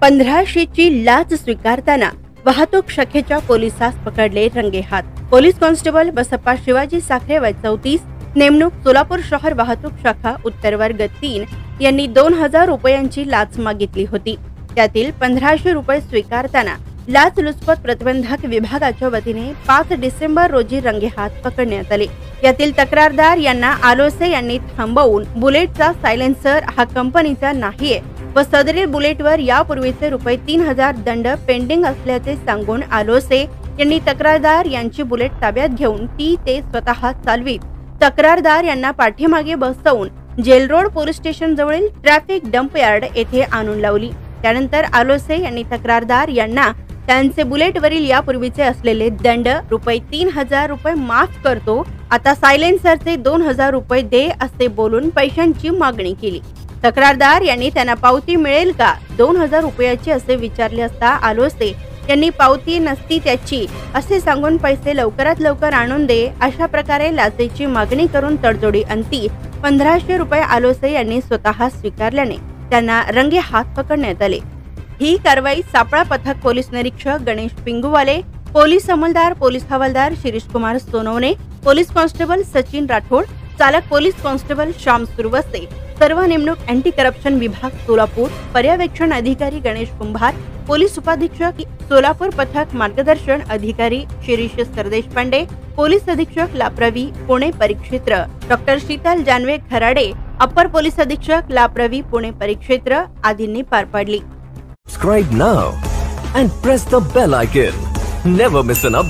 1500ची लाच स्वीकारताना वाहतूक शाखेच्या पोलिसास पकडले रंगेहात। पोलीस कॉन्स्टेबल बसप्पा शिवाजी साखरे वय 34 नेमणूक सोलापूर शहर वाहतूक शाखा उत्तर वर्ग 3 यांनी 2000 रुपयांची लाच मागितली होती। त्यातील 1500 रुपये स्वीकारताना लाचलुचपत प्रतिबंधक विभागाच्या वतीने 5 डिसेंबर रोजी रंगेहात पकडण्यात आले। यातील तक्रारदार यांना आलोसे यांनी थांबवून बुलेटचा सायलेन्सर हा कंपनीचा नाहीये व सदरील बुलेटवर यापूर्वीचे रुपये 3000 दंड पेंडिंग असल्याचे सांगून आलोसे यांनी तक्रारदार यांची बुलेट ताब्यात घेऊन ती ते स्वतः चालवीत तक्रारदार यांना पाठीमागे बसवून जेल रोड पोलीस स्टेशन जवळील ट्रॅफिक डंप यार्ड येथे आणून लावली। त्यानंतर आलोसे यांनी तक्रारदार यांना त्यांचे बुलेटवरील यापूर्वीचे असलेले दंड रुपये 3000 रुपये माफ करतो, आता सायलेन्सरचे 2000 रुपये दे असे बोलून पैशांची मागणी केली। तक्रारदार यांनी त्यांना पावती मिळेल का 2000 रुपयाची असे विचारले असता आलोसे यांनी पावती नसती त्याची असे सांगून पैसे लवकरात लवकर आणून दे अशा प्रकारे लाचेची मागणी करून तडजोडी अंती 1500 रुपये आलोसे यांनी स्वतः स्वीकारल्याने त्यांना रंगे हात पकडण्यात आले। ही कारवाई सापळा पथक पोलीस निरीक्षक गणेश पिंगुवाले, पोलीस अंमलदार पोलीस हवालदार शिरीष कुमार सोनवणे, पोलीस कॉन्स्टेबल सचिन राठोड, चालक पोलीस कॉन्स्टेबल श्याम सुरवसे, सर्व नेमणूक अँटी करप्शन विभाग सोलापूर, पर्यवेक्षण अधिकारी गणेश कुंभार, पोलीस उपाधीक्षक सोलापूर पथक मार्गदर्शन अधिकारी शिरीष सरदेश पांडे, पोलीस अधीक्षक लाप्रवी पुणे परिक्षेत्र डॉक्टर शीतल जानवे खराडे, अपर पोलीस अधीक्षक लाप्रवी पुणे परिक्षेत्र आदींनी पार पाडली। Subscribe now and press the bell icon. Never miss an update.